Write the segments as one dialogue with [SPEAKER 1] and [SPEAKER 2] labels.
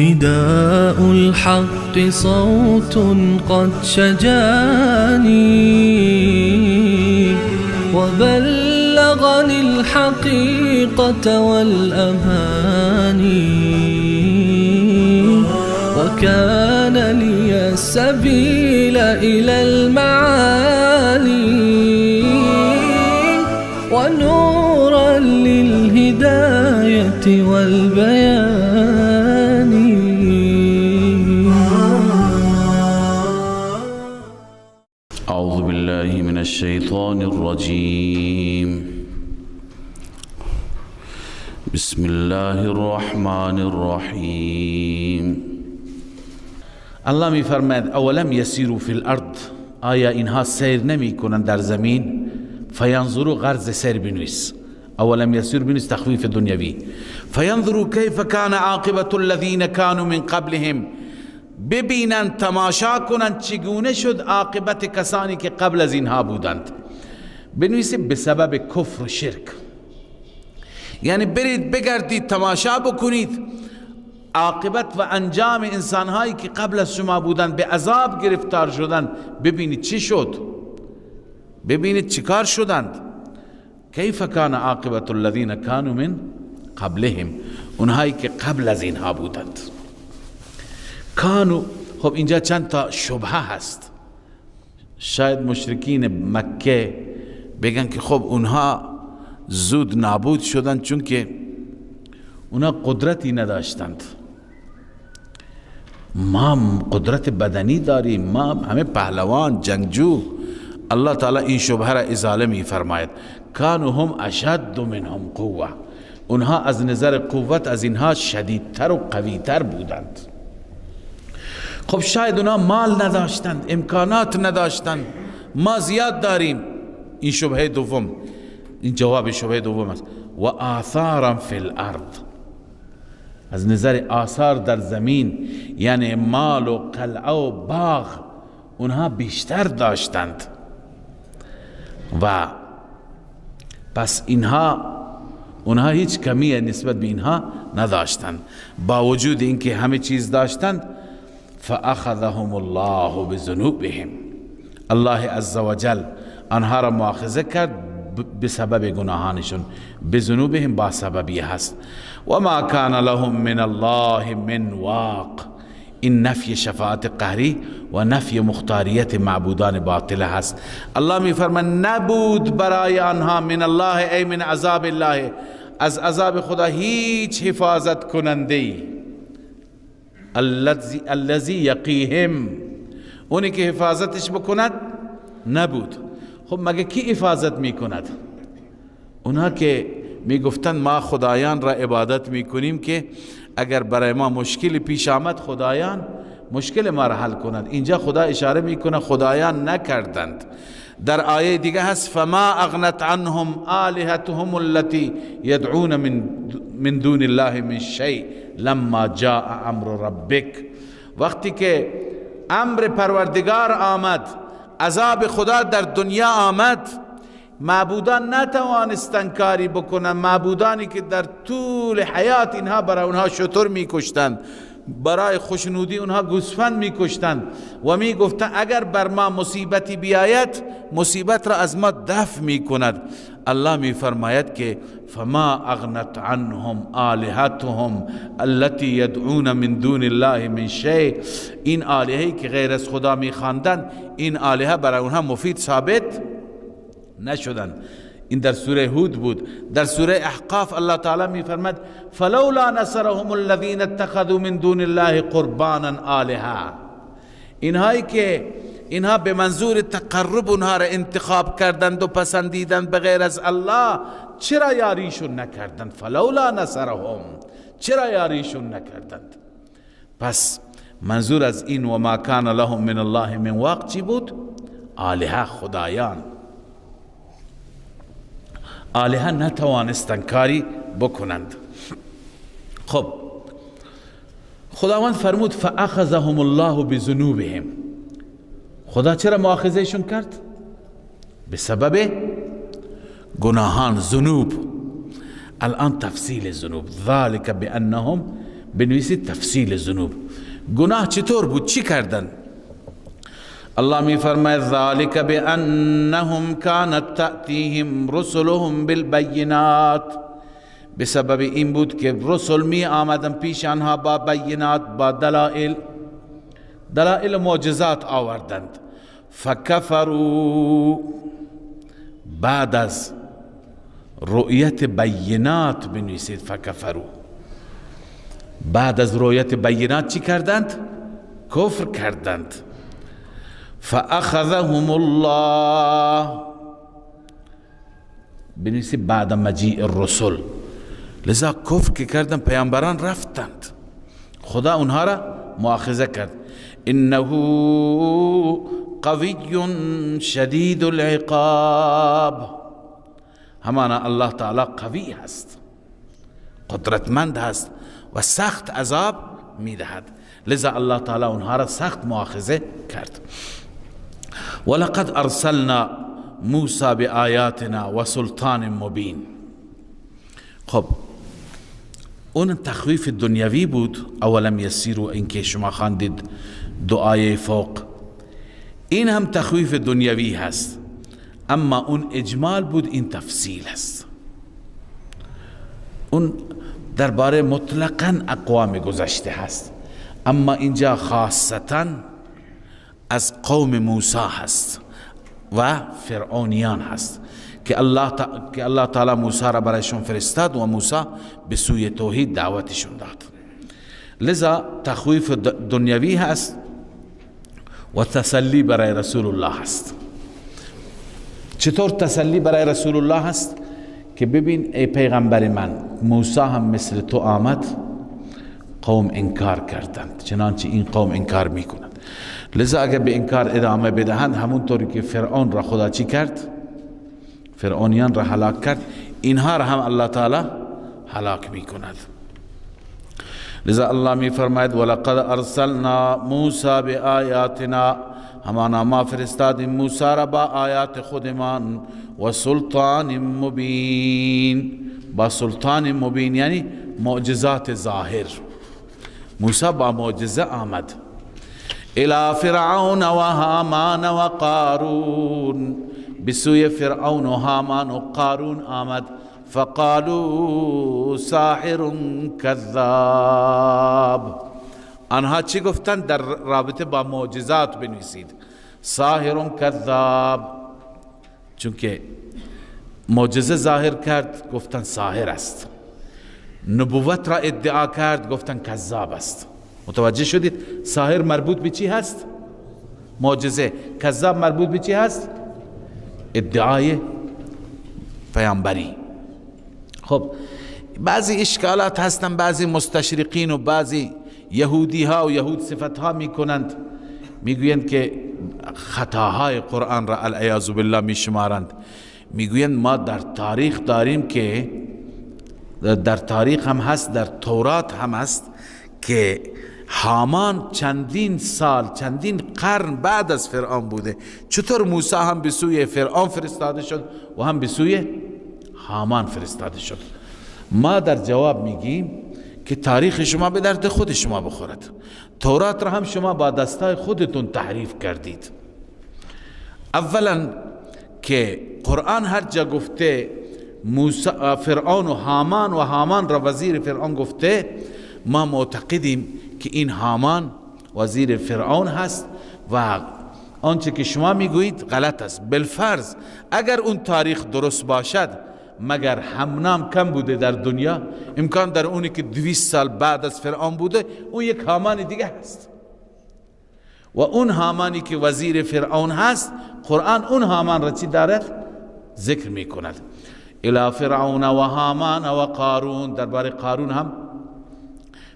[SPEAKER 1] نداء الحق صوت قد شجاني وبلغني الحقيقة والأماني وكان لي السبيل إلى المعالي ونورا للهداية والبيان.
[SPEAKER 2] أعوذ بالله من الشيطان الرجيم. بسم الله الرحمن الرحیم. الله می فرماید اولم یسیروا فی الارض، آیا اینها سیر نمی کنند در زمین؟ فینظروا، غرض سیر بنویس، اولم یسیروا بنویس تخفیف دنیوی. فینظروا کیف کان عاقبة الذین کانوا من قبلهم، ببینند تماشا کنند چگونه شد عاقبت کسانی که قبل از اینها بودند. بنویسه به سبب کفر و شرک، یعنی برید بگردید تماشا بکنید عاقبت و انجام انسانهایی که قبل از شما بودند به عذاب گرفتار شدند، ببینید چی شد، ببینید چیکار شدند. کیف کان عاقبت الذین کانوا من قبلهم، اونهایی که قبل از اینها بودند. کانو، خب اینجا چند تا شبهه هست. شاید مشرکین مکه بگن که خب اونها زود نابود شدند چون که اونها قدرتی نداشتند، ما قدرت بدنی داریم، ما همه پهلوان جنگجو. الله تعالی این شبهه را ازاله می فرماید. کانو هم اشد منهم قوه، اونها از نظر قوت از اینها شدیدتر و قویتر بودند. خب شاید اونها مال نداشتند، امکانات نداشتند، ما زیاد داریم. این شبهه دوم، این جواب شبهه دوم است. و آثارا فی الارض، از نظر آثار در زمین یعنی مال و قلعه و باغ اونها بیشتر داشتند و پس اونها هیچ کمی نسبت به اینها نداشتند. با وجود اینکه همه چیز داشتند، فاخذهم الله بذنوبهم، الله عزوجل آنها را مؤاخذه کرد به سبب گناهانشون. بذنوبهم با سببی هست. و ما کان لهم من الله من واق، این نفی شفاعت قهری و نفی مختاریت معبودان باطله هست. الله می فرماید نبود برای آنها من الله ای من عذاب الله، از عذاب خدا هیچ حفاظت کننده ای. الذی یقیهم، اونی که حفاظتش بکند نبود. خب مگه کی حفاظت میکند؟ اونها که میگفتند ما خدایان را عبادت میکنیم که اگر برای ما مشکلی پیش آمد خدایان مشکل ما را حل کند. اینجا خدا اشاره میکنه خدایان نکردند. در آیه دیگه هست فما اغنت عنهم آلهتهم التي يدعون من دون الله من شيء لما جاء امر ربک، وقتی که امر پروردگار آمد، عذاب خدا در دنیا آمد، معبودان نتوانستند کاری بکنند. معبودانی که در طول حیات اینها برای اونها شتر میکشتند، برای خوشنودی اونها گوسفند میکشتند و میگفتند اگر بر ما مصیبتی بیاید مصیبت را از ما دفع میکند. الله میفرماید که فما اغنت عنهم آلهتهم التي يدعون من دون الله من شيء، این آلهه‌ای که غیر از خدا میخواندند این آلهه برای اونها مفید ثابت نشدند. این در سوره هود بود. در سوره احقاف الله تعالی میفرماید فلولا نصرهم الذين اتخذوا من دون الله قربانا آلهه، اینهایی که اینها به منظور تقرب اونها را انتخاب کردند و پسندیدند بغیر از الله، چرا یاریشون نکردند؟ فلولا نصرهم، چرا یاریشون نکردند؟ پس منظور از این و ما کان لهم من الله من واق چی بود؟ آلهه، خدایان. آلهه نتوانستند کاری بکنند. خب خداوند فرمود فاخذهم الله بذنوبهم. خدا چرا مؤاخذهشون کرد؟ به سبب گناهان، ذنوب. الان تفصیل ذنوب، ذالک بانهم، بنویسید تفصیل ذنوب. گناه چطور بود؟ چی کردن؟ الله می فرماید ذالک بانهم كانت تأتیهم رسلهم بالبینات. به سبب این بود که رسل می آمدن پیش آنها با بینات، با دلائل، دلائل معجزات آوردند. فکفروا، بعد از رؤیت بینات بنویسید فکفروا، بعد از رؤیت بینات چی کردند؟ کفر کردند. فاخذهم الله، بنویسید بعد مجیء الرسل. لذا کفر که کردن پیامبران رفتند، خدا اونها را مؤاخذه کرد. انه قوی شدید العقاب، همانا الله تعالی قوی هست، قدرتمند هست و سخت عذاب میدهد. لذا الله تعالی اونها را سخت مؤاخذه کرد. ولقد ارسلنا موسی بآیاتنا و سلطان مبین. خب اون تخویف دنیوی بود، اولم یسیروا، این که شما خواندید دو آیه فوق، این هم تخویف دنیوی هست، اما اون اجمال بود، این تفصیل هست. اون درباره مطلقاً اقوام گذشته هست، اما اینجا خاصتاً از قوم موسی هست و فرعونیان هست که الله تعالی موسی را برایشون فرستاد و موسی به سوی توحید دعوتشون داد. لذا تخویف دنیوی هست و تسلی برای رسول الله هست. چطور تسلی برای رسول الله هست؟ که ببین ای پیغمبر من، موسی هم مثل تو آمد، قوم انکار کردند، چنانچه این قوم انکار میکنند. لذا اگر به انکار ادامه بدهند، همونطوری که فرعون را خدا چی کرد؟ فرعونیان را هلاک کرد، اینها را هم الله تعالی هلاک میکند. لذا الله می فرماید ولقد ارسلنا موسی بآیاتنا، همانا ما فرستادیم موسی را با آیات خودمان، و سلطان مبین، با سلطان مبین یعنی معجزات ظاهر. موسی با معجزه آمد. الى فرعون و هامان و قارون، بسوی فرعون و هامان و قارون آمد. فقالوا ساحر کذاب، آنها چی گفتند؟ در رابطه با معجزات بنویسید ساحر کذاب، چونکه معجزه ظاهر کرد گفتند ساحر است، نبوت را ادعا کرد گفتند کذاب است. متوجه شدید؟ ساحر مربوط به چی هست؟ معجزه. کذاب مربوط به چی هست؟ ادعای پیامبری. خب بعضی اشکالات هستن، بعضی مستشرقین و بعضی یهودی ها و یهود صفت ها میکنند، میگویند که خطاهای قرآن را العیاذ بالله میشمارند. میگویند ما در تاریخ داریم که در تاریخ هم هست، در تورات هم هست که هامان چندین سال، چندین قرن بعد از فرعون بوده. چطور موسی هم به سوی فرعون فرستاده شد و هم به سوی هامان فرستاده شد؟ ما در جواب میگیم که تاریخ شما به درد خود شما بخورد. تورات را هم شما با دستای خودتون تحریف کردید. اولا که قرآن هر جا گفته فرعون و هامان را وزیر فرعون گفته، ما معتقدیم که این هامان وزیر فرعون هست و آنچه که شما میگویید غلط است. بالفرض اگر اون تاریخ درست باشد، مگر همنام کم بوده در دنیا؟ امکان در اونی که 200 سال بعد از فرعون بوده، اون یک هامان دیگه هست و اون هامانی که وزیر فرعون هست، قرآن اون هامان را چی دارد؟ ذکر می کند. الى فرعون و هامان و قارون. درباره قارون هم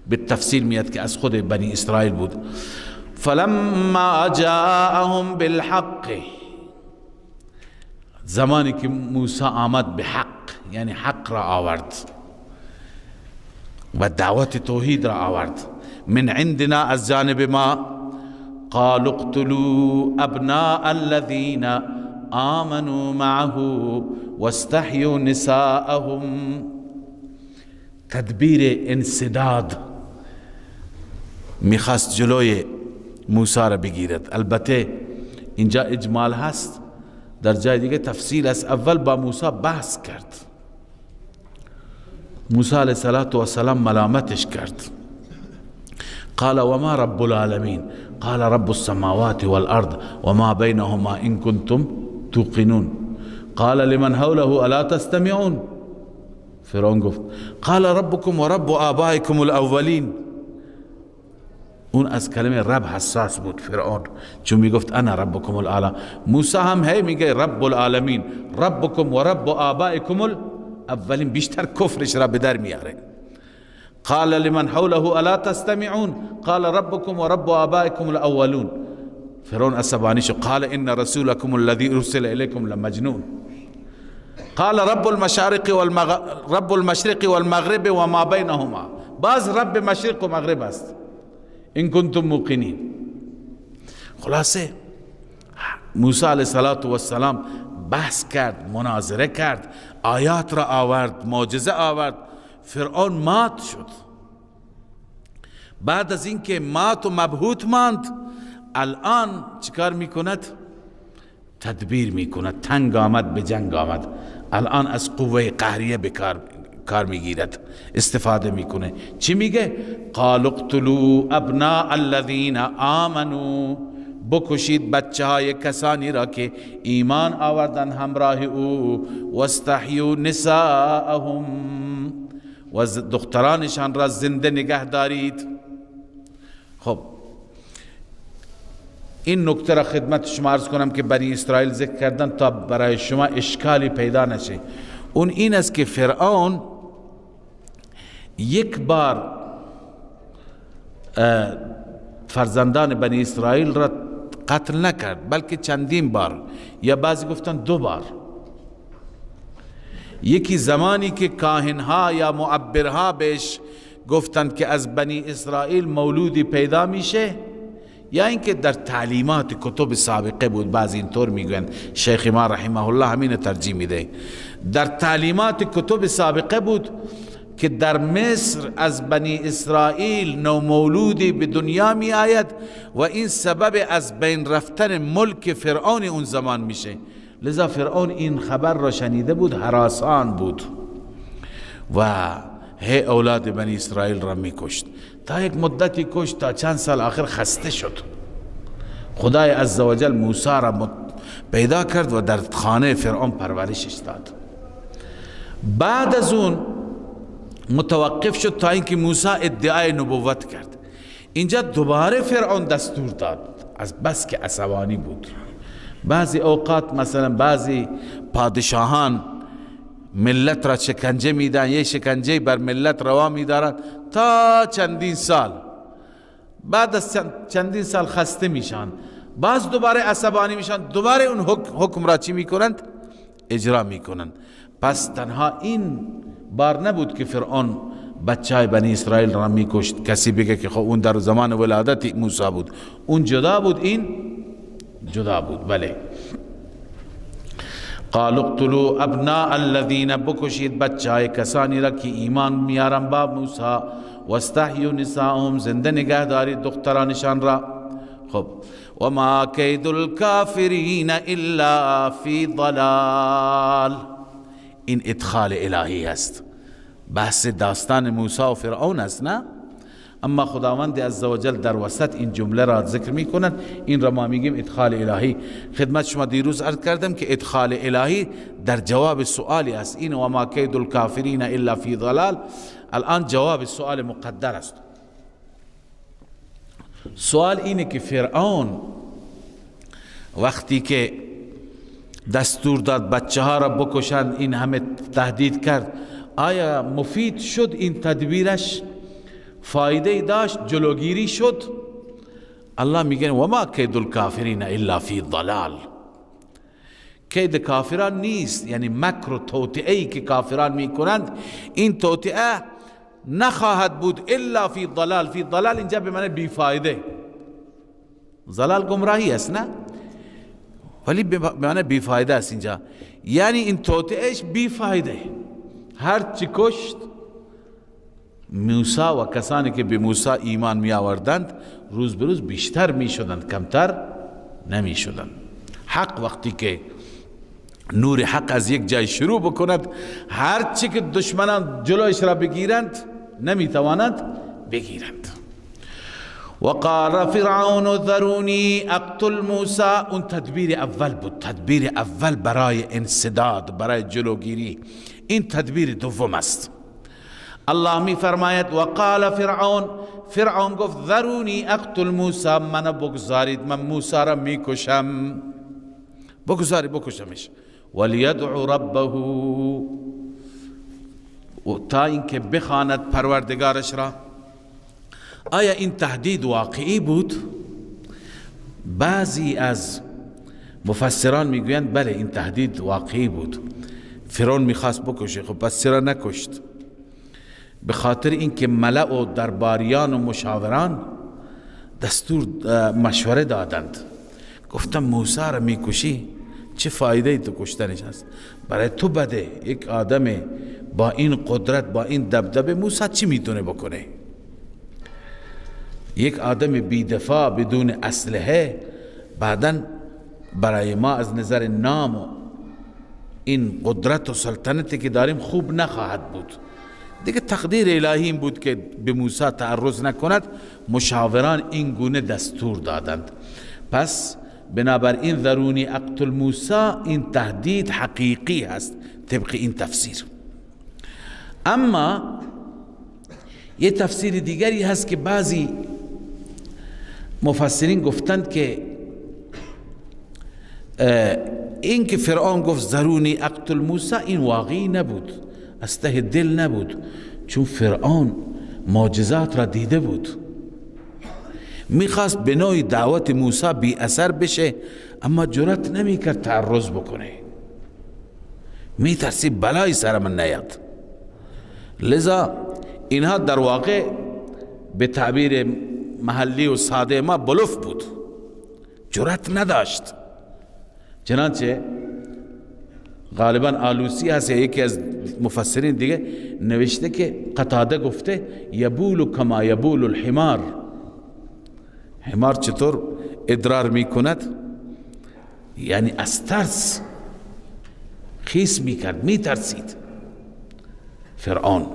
[SPEAKER 2] به تفصیل میاد که از خود بنی اسرائیل بود. فلما جاءهم بالحق، زمانی که موسی آمد به حق، یعنی حق را آورد و دعوت توحید را آورد، من عندنا، از جانب ما، قالوا اقتلوا ابناء الذين آمنوا معه واستحيوا نساءهم. تدبیر انسداد میخواست جلوی موسی را بگیرد. البته اینجا اجمال هست، در جای دیگه تفصیل است. اول با موسی بحث کرد، موسی علیه السلام ملامتش کرد. قال وما رب العالمین؟ قال رب السماوات والارض وما بينهما ان كنتم توقنون. قال لمن حوله الا تستمعون؟ فرعون گفت قال ربكم ورب آبائكم الاولین. اون از کلمه رب حساس بود فرعون، چون میگفت انا ربكم الاعلى. موسی هم هی میگه رب العالمین، ربكم ورب آبائكم الاولین، بیشتر کفرش را به در میاره. قال لمن حوله الا تستمعون؟ قال ربكم ورب آبائكم الاولون. فرعون عصبانی شد. قال ان رسولكم الذي ارسل اليكم لمجنون. قال رب المشرق والمغرب وما بينهما. باز رب مشرق و مغرب است، ان کنتم موقنین. خلاصه موسی علیه السلام بحث کرد، مناظره کرد، آیات را آورد، معجزه آورد. فرعون مات شد. بعد از اینکه مات و مبهوت ماند، الان چیکار میکند؟ تدبیر میکند. تنگ آمد به جنگ آمد. الان از قوه قهریه به کار میگیرد، استفاده میکنه. چی میگه؟ قالوا اقتلوا ابناء الذين آمنوا، بکشید بچه های کسانی را که ایمان آوردن همراه او، واستحیوا نساءهم، و دخترانشان را زنده نگه دارید. خب این نکته را خدمت شما عرض کنم که بنی اسرائیل ذکر کردن تا برای شما اشکالی پیدا نشه. اون این است که فرعون یک بار فرزندان بنی اسرائیل را قتل نکرد، بلکه چندین بار، یا بعضی گفتن 2 بار. یکی زمانی که کاهنها یا معبرها بهش گفتند که از بنی اسرائیل مولودی پیدا میشه، یا اینکه در تعلیمات کتب سابقه بود. بعضی اینطور میگن، شیخ ما رحمه الله همین ترجیح میده، در تعلیمات کتب سابقه بود که در مصر از بنی اسرائیل نومولودی به دنیا می آید و این سبب از بین رفتن ملک فرعون اون زمان میشه. لذا فرعون این خبر را شنیده بود، هراسان بود و هی اولاد بنی اسرائیل را میکشت. تا یک مدتی کشت، تا چند سال آخر خسته شد. خدای عزوجل موسی را پیدا کرد و در خانه فرعون پرورشش داد. بعد از اون متوقف شد تا اینکه موسی ادعای نبوت کرد. اینجا دوباره فرعون دستور داد، از بس که عصبانی بود. بعضی اوقات مثلا بعضی پادشاهان ملت را شکنجه میدن، یه شکنجه بر ملت روا میدارن تا چندین سال، بعد از چندین سال خسته میشن، باز دوباره عصبانی میشن، دوباره اون حکم را چی میکنند؟ اجرا میکنند. پس تنها این بار نبود که فرعون بچه های بنی اسرائیل را میکشت. کسی بگه که خب اون در زمان ولادت موسی بود، اون جدا بود، این جدا بود. بله. قالوا اقتلوا ابناء الذين، بکشید بچه های کسانی را که ایمان میارن با موسی، واستحیوا نساءهم، زنده نگه دارید دخترانشان را. خب وما کید الکافرین الا فی ضلال. این ادخال الهی است، بحث داستان موسی و فرعون است، نه؟ اما خداوند عزوجل در وسط این جمله را ذکر می کند. این را ما میگیم ادخال الهی. خدمت شما دیروز عرض کردم که ادخال الهی در جواب سؤالی است. این و ما کید الکافرین الا فی ضلال الان جواب سؤال مقدر است. سؤال اینه که فرعون وقتی که دستور داد بچه ها را بکشند، این همه تهدید کرد، آیا مفید شد این تدبیرش؟ فایده داشت؟ جلوگیری شد؟ الله میگه و ما کید الکافرین الا فی ضلال. کید کافران نیست، یعنی مکر و توطئه‌ای که کافران میکنند این توطئه نخواهد بود الا فی ضلال. فی ضلال اینجا به معنی بیفایده، ضلال گمراهی است نه، ولی به معنی بیفایده است اینجا، یعنی این توطئهش بیفایده. هر چی کشت موسی و کسانی که به موسی ایمان می آوردند روز به روز بیشتر می شدند، کمتر نمی شدند. حق وقتی که نور حق از یک جای شروع بکند، هر چی که دشمنان جلوش را بگیرند نمی توانند بگیرند. وقال فرعون ذرونی اقتل موسی. اون تدبیر اول بود، تدبیر اول برای انسداد، برای جلوگیری. این تدبیر دوم است. الله می فرماید وقال فرعون گفت ذرونی اقتل موسی، من بگذارید من موسی را می کشم، بکشمش. ولیدعو ربه، تا اینکه بخواند پروردگارش را. آیا این تهدید واقعی بود؟ بعضی از مفسران میگویند بله این تهدید واقعی بود. فرعون میخواست بکشه، خب پس چرا نکشت؟ به خاطر اینکه ملأ و درباریان و مشاوران دستور مشوره دادند، گفتم موسی را میکشی چه فایده تو کشتنش هست؟ برای تو بده. یک آدم با این قدرت، با این دبدبه، موسی چی میتونه بکنه؟ یک آدم بیدفاع بدون اسلحه بعداً برای ما از نظر نام و این قدرت و سلطنتی که داریم خوب نخواهد بود. دیگه تقدیر الهی بود که به موسی تعرض نکند. مشاوران این گونه دستور دادند. پس بنابراین ذرونی اقتل موسی، این تهدید حقیقی هست طبق این تفسیر. اما یه تفسیر دیگری هست که بعضی مفسرین گفتند که این که فرعون گفت ذرونی اقتل موسی این واقعی نبود، از ته دل نبود، چون فرعون معجزات را دیده بود، میخواست به نوعی دعوت موسی بی اثر بشه، اما جرأت نمیکرد تعرض بکنه، میترسی بلای سر من نیاد. لذا اینها در واقع به تعبیر محلی و ساده ما بلوف بود، جرأت نداشت. چنانچه غالبا آلوسی هست یا یکی از مفسرین دیگه نوشته که قتاده گفته یبول کما یبول الحمار، حمار چطور ادرار می کند، یعنی از ترس خیس می کرد، می ترسید فرعون.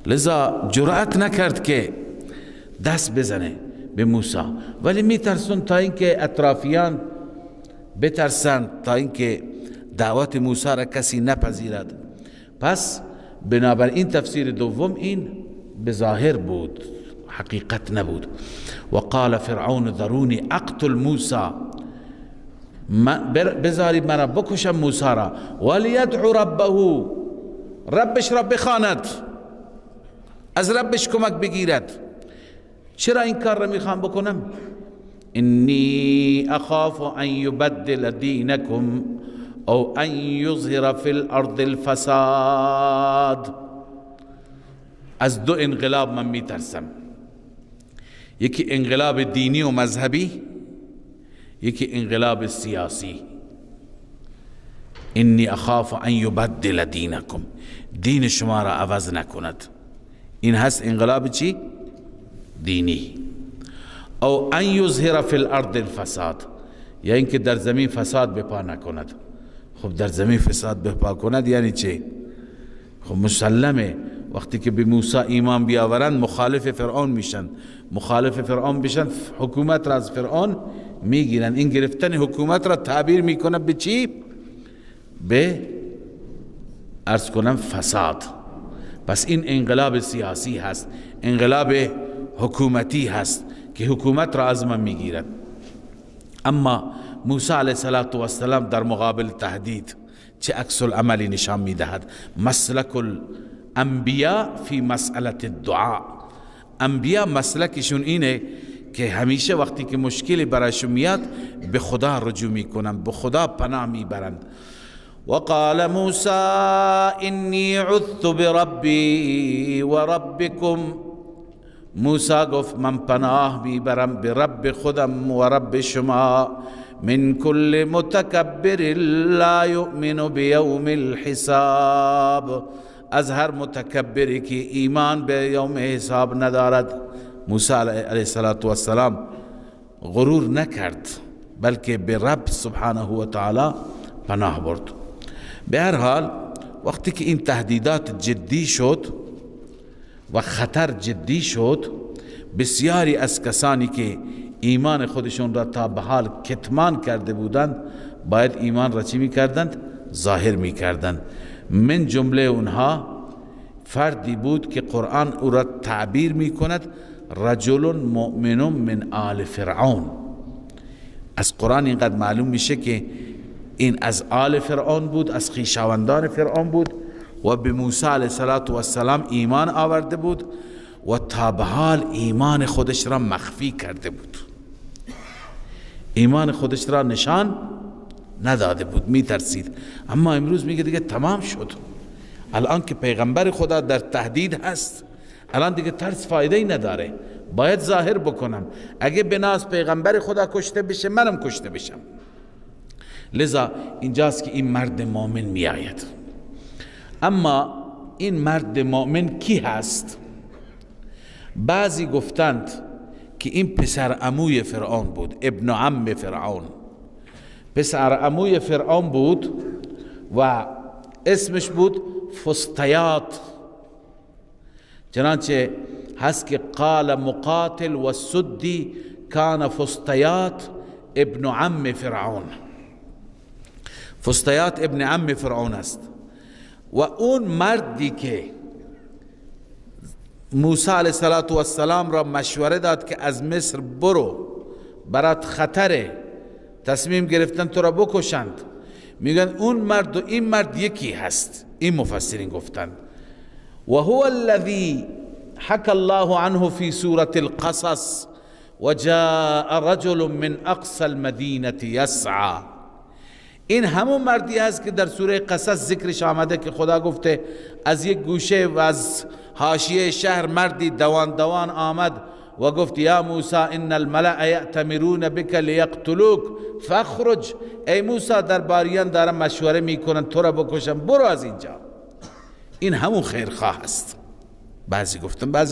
[SPEAKER 2] لذا جرأت نکرد که دست بزنه به موسی، ولی می ترسون تا اینکه اطرافیان بترسند، تا اینکه دعوت موسی را کسی نپذیرد. پس بنابراین تفسیر دوم این به ظاهر بود، حقیقت نبود. وقال فرعون ذرونی اقتل موسی، بذارید مرا بکشم موسی را، ولیدعو ربه، ربش را بخواند، از ربش کمک بگیرد. چرا این کار را میخوام بکنم؟ انی اخاف ان یبدل دینکم او ان یظهر فی الارض الفساد. از دو انقلاب من میترسم، یکی انقلاب دینی و مذهبی، یکی انقلاب سیاسی. انی اخاف ان یبدل دینکم، دین شما را عوض نکند. این هست انقلاب چی؟ دینی. او ان یظهر فی الارض الفساد، یا اینکه در زمین فساد بپا نکند. خب در زمین فساد بپا کند یعنی چه؟ خب مسلمه وقتی که به موسی ایمان بیاورند مخالف فرعون میشن، مخالف فرعون بشن حکومت را از فرعون میگیرن. این گرفتن حکومت را تعبیر میکنه به چی؟ به عرض کنم فساد. پس این انقلاب سیاسی هست، انقلاب حکومتی هست که حکومت را از من میگیرد. اما موسی علیه السلام در مقابل تهدید چه عکس العملی نشان میدهد؟ مسلک الانبیاء فی مسئله الدعاء. انبیاء مسلکشون اینه که همیشه وقتی که مشکلی برایشون میاد به خدا رجوع میکنن، به خدا پناه میبرند. وقال موسی انی عذت بربی و ربکم. موسی گفت من پناه میبرم به رب خودم و رب شما، من کل متکبر لا یؤمن بیوم الحساب، از هر متکبری که ایمان به یوم حساب ندارد. موسی علیه السلام غرور نکرد بلکه به رب سبحانه و تعالی پناه برد. به هر حال وقتی که این تهدیدات جدی شد و خطر جدی شد، بسیاری از کسانی که ایمان خودشون را تا به حال کتمان کرده بودند باید ایمان را چی می کردند؟ ظاهر می کردند. من جمله اونها فردی بود که قرآن او را تعبیر می کند رجل مؤمن من آل فرعون. از قرآن اینقدر معلوم میشه که این از آل فرعون بود، از خویشاوندان فرعون بود و به موسی علیه السلام ایمان آورده بود و تا به حال ایمان خودش را مخفی کرده بود، ایمان خودش را نشان نداده بود، می ترسید. اما امروز میگه دیگه تمام شد، الان که پیغمبر خدا در تهدید هست، الان دیگه ترس فایده ای نداره، باید ظاهر بکنم. اگه بناس پیغمبر خدا کشته بشه منم کشته بشم. لذا اینجاست که این مرد مؤمن می آید. اما این مرد مؤمن کی هست؟ بعضی گفتند که این پسر عموی فرعون بود، ابن عم فرعون، پسر عموی فرعون بود و اسمش بود فستیات. چنانچه هست که قال مقاتل و سدی کان فستیات ابن عم فرعون. فستیات ابن عم فرعون است. و اون مردی که موسی علیه السلام را مشوره داد که از مصر برو، برات خطره، تصمیم گرفتن تو را بکشند، میگن اون مرد و این مرد یکی هست. این مفسرین گفتند و هو الذی حكى الله عنه في سورة القصص وجاء رجل من اقصى المدينة يسعى. این همون مردی هست که در سوره قصص ذکرش آمده که خدا گفته از یک گوشه و از حاشیه شهر مردی دوان دوان آمد و گفت یا موسی ان الملأ یأتمرون بک لیقتلوک فاخرج. ای موسی درباریان دارن مشوره میکنن تو را بکشن، برو از اینجا. این همون خیرخواه است. بعضی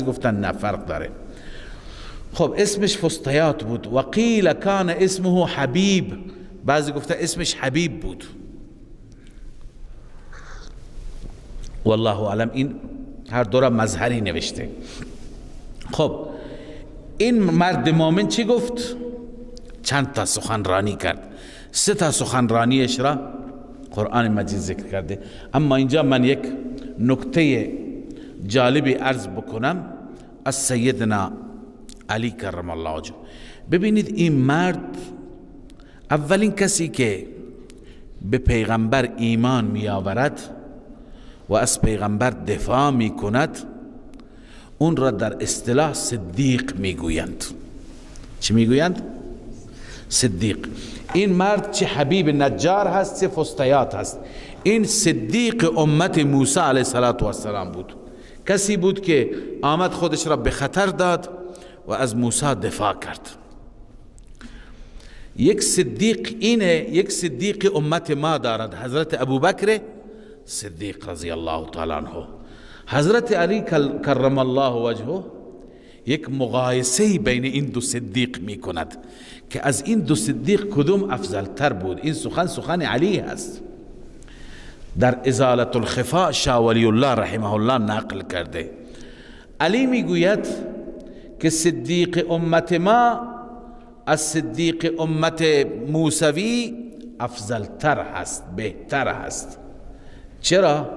[SPEAKER 2] گفتن نه، فرق داره. خب اسمش فستیات بود. و قیل کان اسمه حبیب، بعضی گفتن اسمش حبیب بود. والله اعلم. این هر دو مظهری نوشته. خب این مرد مومن چی گفت؟ چند تا سخنرانی کرد. 3 تا سخنرانیش را قرآن مجید ذکر کرده. اما اینجا من یک نکته جالبی عرض بکنم از سیدنا علی کرم الله وجهه. ببینید این مرد اولین کسی که به پیغمبر ایمان می آورد و از پیغمبر دفاع می کند، اون را در اصطلاح صدیق می گویند. چی می گویند؟ صدیق. این مرد چه حبیب نجار هست چه فستیات هست. این صدیق امت موسی علیه السلام بود. کسی بود که آمد خودش را به خطر داد و از موسی دفاع کرد. یک صدیق اینه، یک صدیق امت ما دارد حضرت ابوبکر صدیق رضی الله تعالی عنه. حضرت علی کرم الله وجهه یک مقایسه بین این دو صدیق می کند که از این دو صدیق کدوم افضل تر بود. این سخن علی هست. در ازالت الخفاء شاه ولی الله رحمه الله نقل کرده. علی می گوید که صدیق امت ما از صدیق امت موسوی افضل تر هست، بهتر هست. چرا؟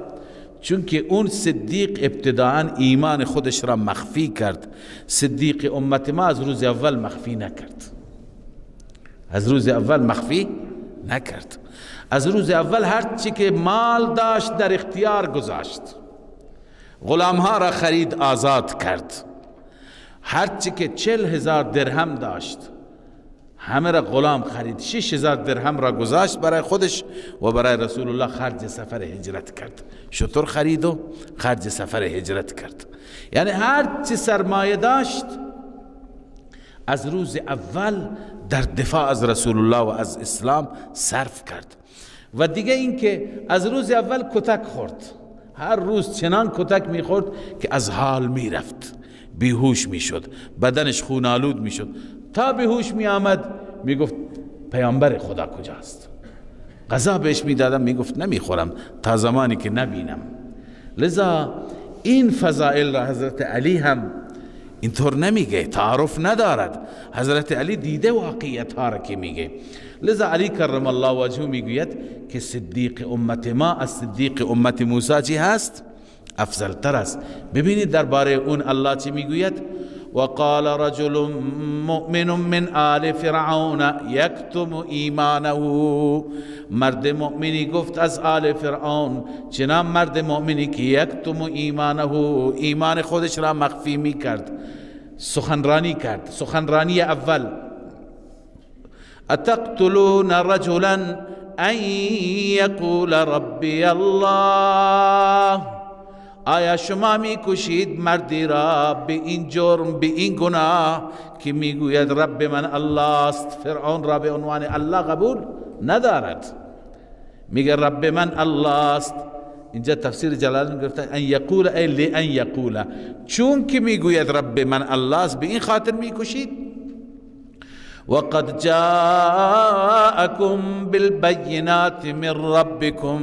[SPEAKER 2] چون که اون صدیق ابتداعا ایمان خودش را مخفی کرد. صدیق امت ما از روز اول مخفی نکرد. از روز اول مخفی نکرد. از روز اول هر چی که مال داشت در اختیار گذاشت، غلامها را خرید آزاد کرد. هر چی که 40,000 درهم داشت همه را غلام خرید. 6,000 درهم را گذاشت برای خودش و برای رسول الله خرج سفر هجرت کرد. شتر خرید و خرج سفر هجرت کرد. یعنی هر چی سرمایه داشت از روز اول در دفاع از رسول الله و از اسلام صرف کرد. و دیگه این که از روز اول کتک خورد، هر روز چنان کتک میخورد که از حال میرفت، بیهوش میشد، بدنش خونالود میشد. تا بیهوش میآمد میگفت پیامبر خدا کجاست؟ غذا بهش میدادم میگفت نمیخورم تا زمانی که نبینم. لذا این فضائل را حضرت علی هم اینطور نمیگه، تعارف ندارد. حضرت علی دیده واقعیت ها را که میگه. لذا علی کرم الله وجهه میگوید که صدیق امت ما از صدیق امت موسی چی هست؟ افضل تر است. ببینید درباره اون الله چی میگوید؟ وقال رجل مؤمن من آل فرعون یکتم ایمانه. مرد مؤمنی گفت از آل فرعون، چنان مرد مؤمنی که یکتم ایمانه، ایمان خودش را مخفی می کرد، سخنرانی کرد. سخنرانی اول: اتقتلون رجلا ان یقول ربی الله. آیا شما می کشید مردی را به این جرم، به این گناه که میگوید رب من الله است؟ فرعون را به عنوان الله قبول ندارد، میگه رب من الله است. اینجا تفسیر جلالین گفته ان یقول ای لان یقول، چون که میگوید رب من الله است به این خاطر میکشید. وقد جاءكم بالبينات من ربكم،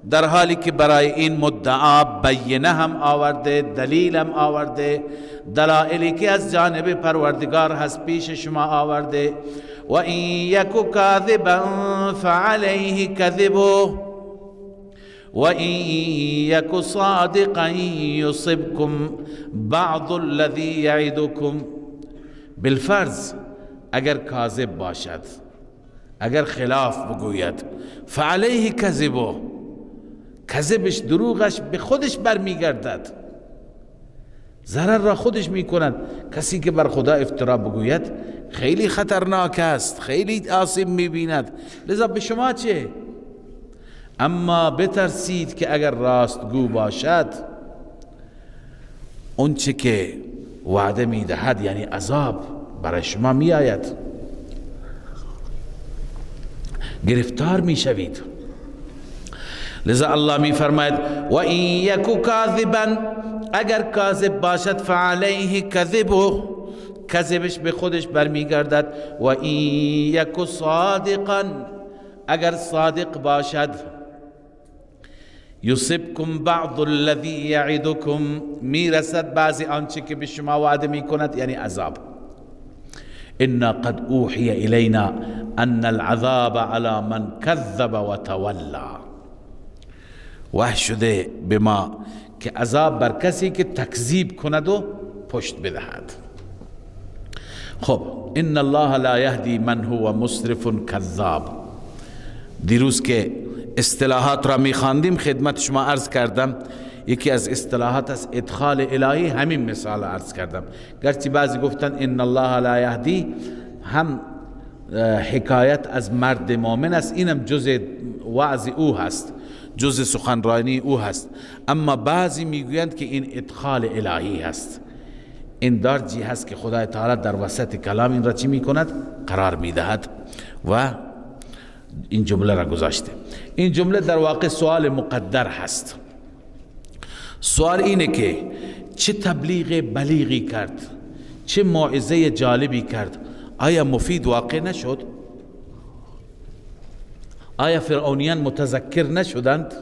[SPEAKER 2] در حالی که برای این مدعا بینه هم آورده، دلیل هم آورده، دلائلی که از جانب پروردگار هست پیش شما آورده. و این یکو کاذبا فعلیه کذبه و این یکو صادقا یصبکم بعض الذی یعدکم. بالفرض اگر کاذب باشد، اگر خلاف بگوید، فعلیه کذبه، کذبش، دروغش به خودش برمیگردد، ضرر را خودش میکند. کسی که بر خدا افترا بگوید خیلی خطرناک است، خیلی آسیب میبیند. لذا به شما چه؟ اما بترسید که اگر راستگو باشد اون چه که وعده میدهد یعنی عذاب برای شما می آید، گرفتار می شوید. لذا الله می فرماید و این یکو کاذبا، اگر کاذب باشد فعلیه کذبه، کذبش به خودش برمیگردد. و این یکو صادقا، اگر صادق باشد یصبکم بعض الذی یعدکم، میرسد بعضی آنچه که به شما وعده می کند یعنی عذاب. انا قد اوحی الینا ان العذاب على من کذب و تولی. وحی شده به ما که عذاب بر کسی که تکذیب کند و پشت بدهد. خب ان الله لا یهدی من هو مسرف کذاب. دیروز که اصطلاحات را میخواندیم خدمت شما عرض کردم، یکی از اصطلاحات از ادخال الهی، همین مثال عرض کردم. گرچه بعضی گفتن ان الله لا یهدی هم حکایت از مرد مؤمن است، اینم جز وعظ او هست، جز سخنرانی او هست. اما بعضی میگویند که این ادخال الهی هست، این درجی هست که خدای تعالی در وسط کلام این را چی میکند؟ قرار میدهد و این جمله را گذاشته. این جمله در واقع سوال مقدر هست. سوال اینه که چه تبلیغ بلیغی کرد، چه موعظه جالبی کرد، آیا مفید واقع نشد؟ آیا فرعونیان متذکر نشدند؟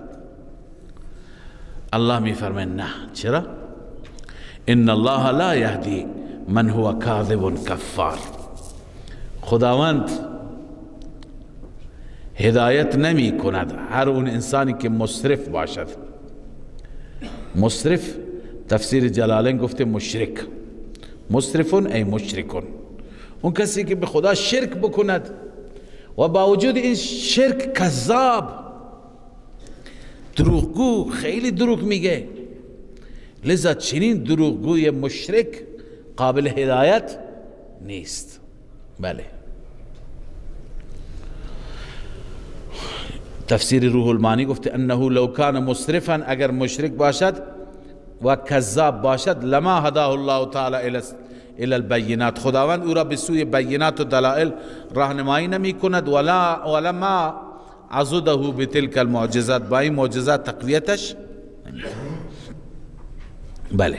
[SPEAKER 2] الله می فرماید نه. چرا؟ ان الله لا یهدی من هو کاذب کفار. خداوند هدایت نمی کند هر اون انسانی که مسرف باشد. مسرف تفسیر جلالین گفته مشرک، مسرفون ای مشرکون، اون کسی که به خدا شرک بکند و با وجود این شرک کذاب، دروغگو، خیلی دروغ میگه. لذا چنین دروغگوی مشرک قابل هدایت نیست. بله، تفسیر روح المانی گفته انه لو کان مسرفا، اگر مشرک باشد و کذاب باشد، لما هداه الله تعالی الى البینات، خداوند او را به سوی بینات و دلائل راهنمایی نمی کند، ولما عضده بتلك المعجزات، با این معجزات تقویتش. بله.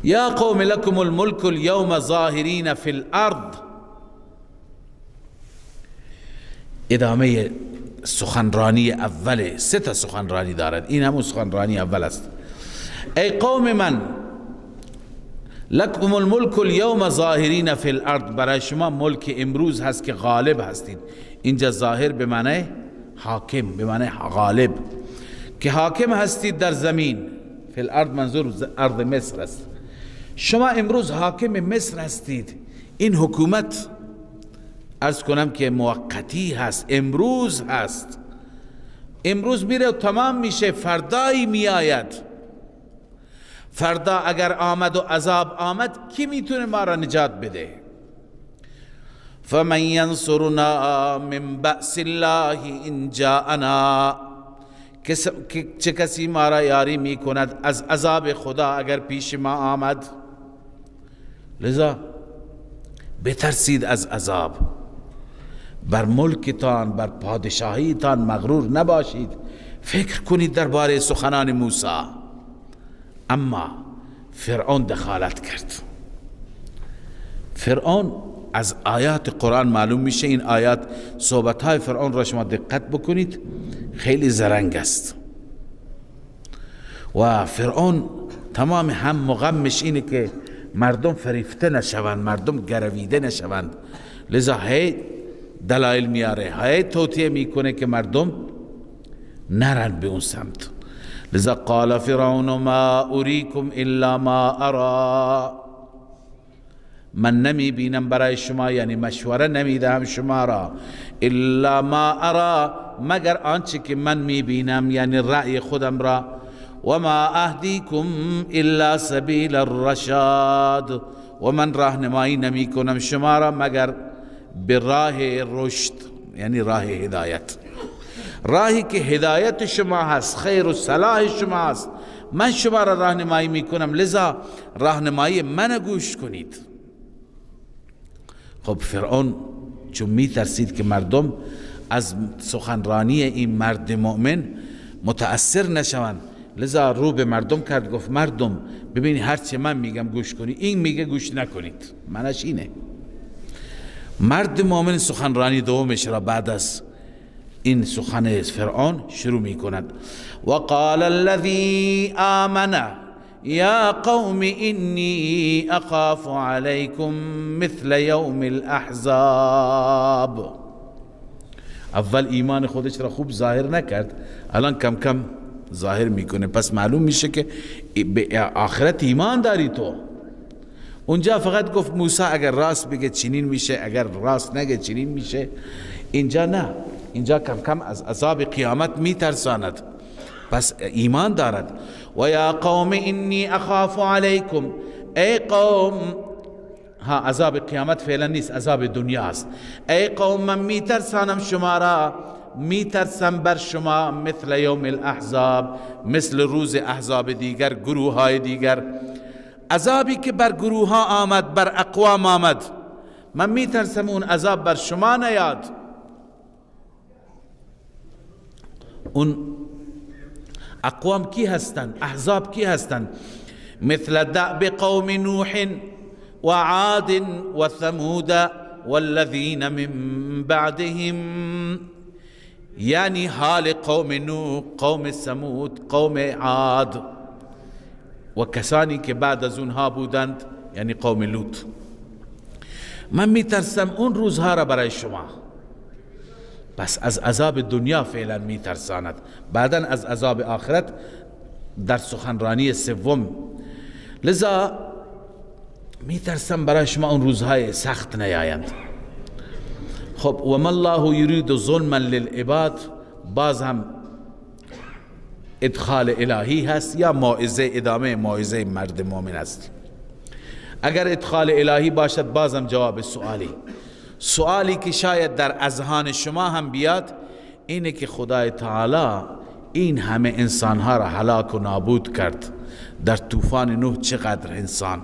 [SPEAKER 2] یا قوم لكم الملك اليوم ظاهرین فی الارض، ادامه سخنرانی اوله، 3 تا سخنرانی دارد، این همون سخنرانی اول است. ای قوم من، لکم الملک اليوم ظاهرین فی الارض، برای شما ملک امروز هست که غالب هستید. اینجا ظاهر به معنی حاکم، به معنی غالب، که حاکم هستید در زمین. فی الارض منظور ارض مصر است. شما امروز حاکم مصر هستید. این حکومت عرض کنم که موقتی هست، امروز هست، امروز میره و تمام میشه، فردایی میآید. فردا اگر آمد و عذاب آمد، کی میتونه ما را نجات بده؟ فمن ینصرنا من بأس الله ان جاءنا، چه کسی ما را یاری میکند از عذاب خدا اگر پیش ما آمد؟ لذا بترسید از عذاب. بر ملکتان، بر پادشاهیتان مغرور نباشید. فکر کنید درباره سخنان موسی. اما فرعون دخالت کرد. فرعون از آیات قرآن معلوم میشه، این آیات صحبتهای فرعون را شما دقت بکنید، خیلی زرنگ است. و فرعون تمام هم غمش اینه که مردم فریفته نشوند، مردم گرویده نشوند. لذا هی دلائل میاره، هی توطیه میکنه که مردم نرن به اون سمت. لذا قال فرعون ما اریکم الا ما ارا، من نمی بینم برای شما، یعنی مشوره نمی دهم شما را، الا ما ارا، مگر آنچه که من می بینم، یعنی رأی خودم را. و ما اهدیکم الا سبیل الرشاد، و من راهنمایی نمی کنم شما را مگر به راه رشد، یعنی راه هدایت، راهی که هدایت شما هست، خیر و صلاح شما هست. من شما را راهنمایی می کنم، لذا راهنمایی من گوش کنید. خب فرعون چون می ترسید که مردم از سخنرانی این مرد مؤمن متأثر نشوند، لذا رو به مردم کرد، گفت مردم ببینید هرچی من میگم گوش کنید، این میگه گوش نکنید. معنیش اینه. مرد مؤمن سخنرانی دومش را بعد از این سخن فرعون شروع می کند. وقال الذي آمن یا قوم انی اخاف علیکم مثل یوم الاحزاب. اول ایمان خودش را خوب ظاهر نکرد، الان کم کم ظاهر میکنه. پس معلوم میشه که به آخرت ایمان داری تو. اونجا فقط گفت موسی اگر راست بگه چنین میشه، اگر راست نگه چنین میشه. اینجا نه، اینجا کم کم از عذاب قیامت میترساند، پس ایمان دارد. و یا قوم انی اخاف علیکم، ای قوم، ها عذاب قیامت فعلا نیست، عذاب دنیا است. ای قوم من میترسانم شما را، میترسم بر شما مثل یوم الاحزاب، مثل روز احزاب دیگر، گروه های دیگر. عذابی که بر گروه ها آمد، بر اقوام آمد، من میترسم اون عذاب بر شما نیاد. اون اقوام کی هستند؟ احزاب کی هستند؟ مثل دأب قوم نوح و عاد و ثمود والذین من بعدهم، یعنی حال قوم نوح، قوم ثمود، قوم عاد و کسانی که بعد از اونها بودند، یعنی قوم لوط. من میترسم اون روزها را برای شما. پس از عذاب دنیا فعلا میترساند، بعدا از عذاب آخرت در سخنرانی سوم. لذا میترسم برای شما اون روزهای سخت نیایند. خب و ما الله یرید ظلما للعباد باز هم ادخال الهی هست یا موعظه، ادامه موعظه مرد مومن است. اگر ادخال الهی باشد بازم جواب سوالی که شاید در اذهان شما هم بیاد اینه که خدای تعالی این همه انسانها را هلاک و نابود کرد، در طوفان نوح چقدر انسان،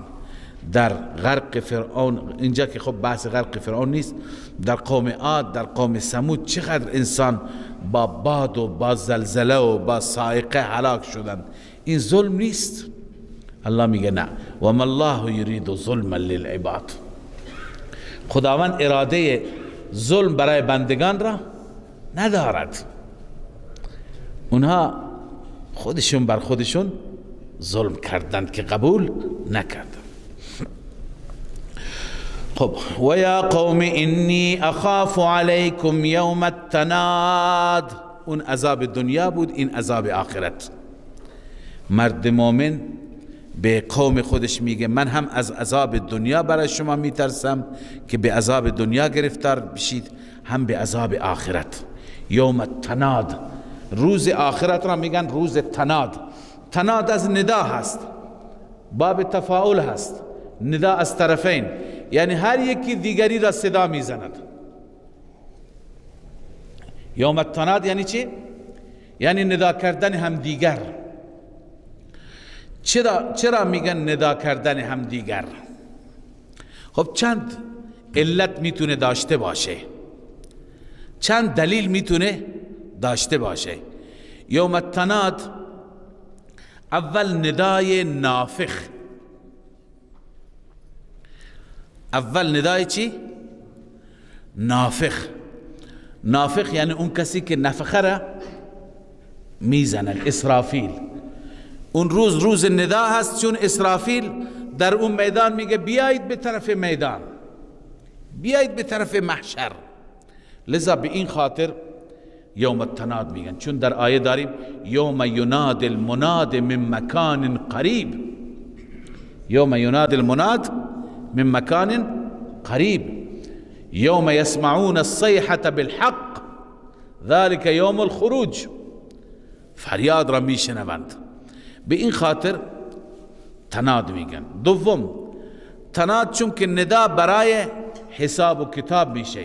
[SPEAKER 2] در غرق فرعون، اینجا که خب بحث غرق فرعون نیست، در قوم عاد، در قوم ثمود چقدر انسان با باد و با زلزله و با صاعقه هلاک شدند، این ظلم نیست؟ الله میگه نه، و ما الله یرید ظلما للعباد. خداوند اراده ظلم برای بندگان را ندارد، اونها خودشون بر خودشون ظلم کردند که قبول نکردند. خب و یا قوم انی اخاف علیکم یوم التناد، اون عذاب دنیا بود، این عذاب آخرت. مرد مومن به قوم خودش میگه من هم از عذاب دنیا برای شما میترسم که به عذاب دنیا گرفتار بشید، هم به عذاب آخرت. یوم التناد، روز آخرت را میگن روز تناد. تناد از ندا هست، باب تفاعل هست، ندا از طرفین، یعنی هر یکی دیگری را صدا میزند. یوم التناد یعنی چی؟ یعنی ندا کردن هم دیگر. چرا میگن ندا کردن هم دیگر؟ خب چند علت میتونه داشته باشه، چند دلیل میتونه داشته باشه. یوم التناد اول ندای نافخ، اول ندای چی؟ نافخ. نافخ یعنی اون کسی که نفخه را میزنن، اسرافیل. اون روز ندا هست، چون اسرافیل در اون میدان میگه بیایید به طرف میدان، بیایید به طرف محشر. لذا به این خاطر یوم التناد میگن، چون در آیه داریم یوم یناد المناد من مکان قریب، یوم یناد المناد من مکان قریب، یوم یسمعون الصیحة بالحق ذلك یوم الخروج، فریاد را میشنوند. به این خاطر تناد میگن. دوم تناد چون که ندا برای حساب و کتاب میشه.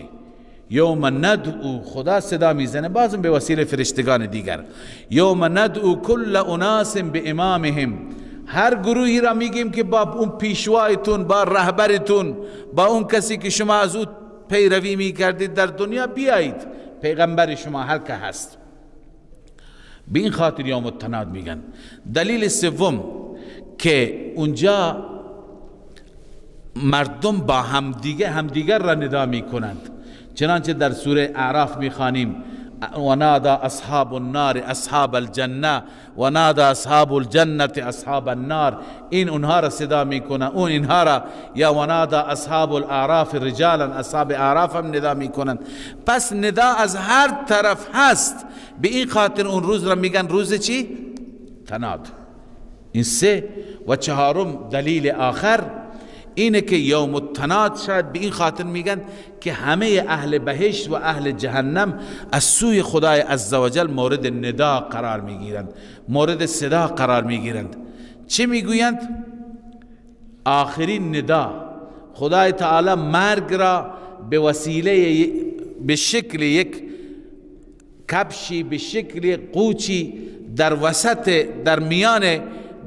[SPEAKER 2] یوم ندعو، خدا صدا میزنه بازم به وسیله فرشتگان دیگر، یوم ندعو کل اناس به امامهم، هر گروهی را میگیم که با اون پیشوایتون، با رهبرتون، با اون کسی که شما از او پیروی میکردید در دنیا بیایید، پیغمبر شما هر که هست. به این خاطر یوم التناد میگن. دلیل سوم که اونجا مردم با همدیگر را ندا میکنند، چنانچه در سوره اعراف میخوانیم و نادى اصحاب النار اصحاب الجنه و نادى اصحاب الجنه اصحاب النار، این اونها را صدا میکنه، اون اینها را، یا و نادى اصحاب الاعراف رجالا، اصحاب اعراف هم ندا میکنند. پس ندا از هر طرف هست. به این خاطر اون روز را میگن روز چی؟ تناد. این سه. و چهارم دلیل آخر اینه که یوم التناد شاید به این خاطر میگن که همه اهل بهشت و اهل جهنم از سوی خدای عزوجل مورد ندا قرار میگیرند، مورد صدا قرار میگیرند. چه میگویند؟ آخرین ندا. خدای تعالی مرگ را به وسیله، به شکل یک کبشی، به شکل قوچی در وسط، در میان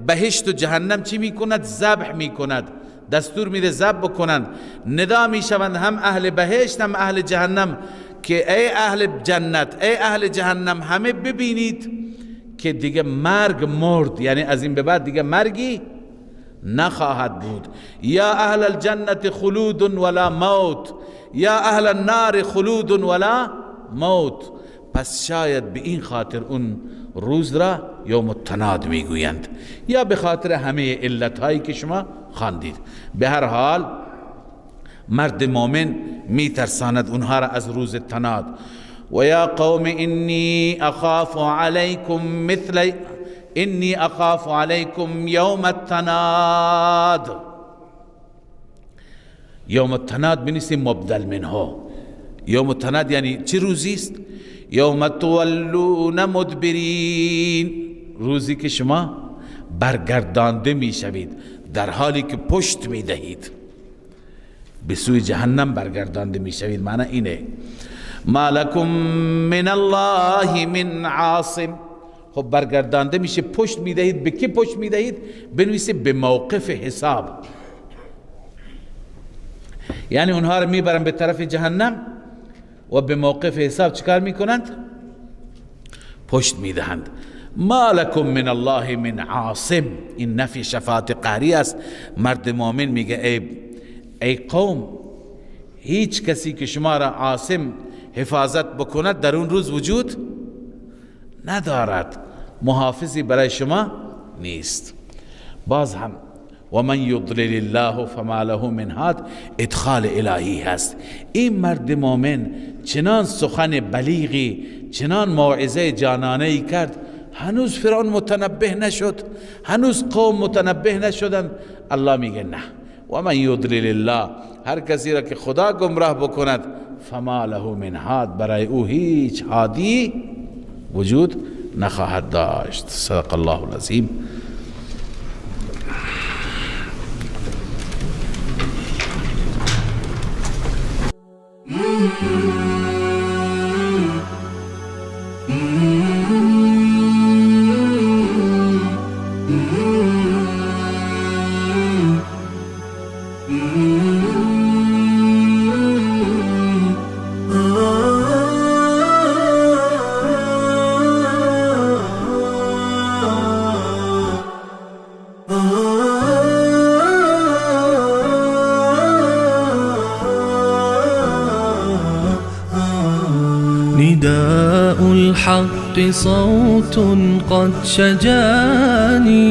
[SPEAKER 2] بهشت و جهنم چی میکند؟ ذبح میکند، دستور میده ذبح بکنند. ندا میشوند هم اهل بهشت هم اهل جهنم که ای اهل جنت، ای اهل جهنم، همه ببینید که دیگه مرگ مرد، یعنی از این به بعد دیگه مرگی نخواهد بود. یا اهل الجنت خلود ولا موت، یا اهل النار خلود ولا موت. پس شاید به این خاطر اون روز را یوم التناد میگویند، یا به خاطر همه علتهایی که شما خواندید. به هر حال مرد مومن میترساند اونها را از روز تناد. و یا قوم انی اخاف علیکم یوم التناد. یوم التناد بنویسیم مبدل منه، یوم التناد یعنی چه روزی است؟ یوم تولون مدبرین، روزی که شما برگردانده می شوید در حالی که پشت می دهید، به سوی جهنم برگردانده می شوید. معنی اینه ما لکم من الله من عاصم. خب برگردانده میشه، پشت می دهید. به کی پشت می دهید؟ بنویسه به موقف حساب، یعنی اونها رو میبرن به طرف جهنم و به موقف حساب چکار میکنند؟ پشت میدهند. ما لکم من الله من عاصم، این نفی شفاعت قهری است. مرد مؤمن میگه ای قوم، هیچ کسی که شما را عاصم حفاظت بکند در اون روز وجود ندارد، محافظی برای شما نیست. باز هم و من یضلل الله فما له من هاد، ادخال الهی هست. این مرد مؤمن چنان سخن بلیغی، چنان موعظه جانانه‌ای کرد، هنوز فرعون متنبه نشد، هنوز قوم متنبه نشدند. الله میگه نه، و من یضلل الله، هر کسی را که خدا گمراه بکند، فما له من هاد، برای او هیچ هادی وجود نخواهد داشت. صدق الله العظیم.
[SPEAKER 1] نداء الحق صوت قد شجاني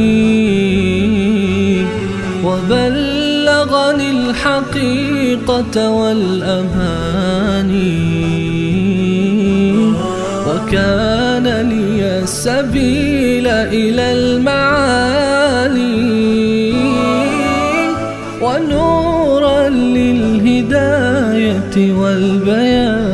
[SPEAKER 1] وبلغني الحقيقة والأماني، وكان لي السبيل إلى المعالي ونورا للهداية والبيان.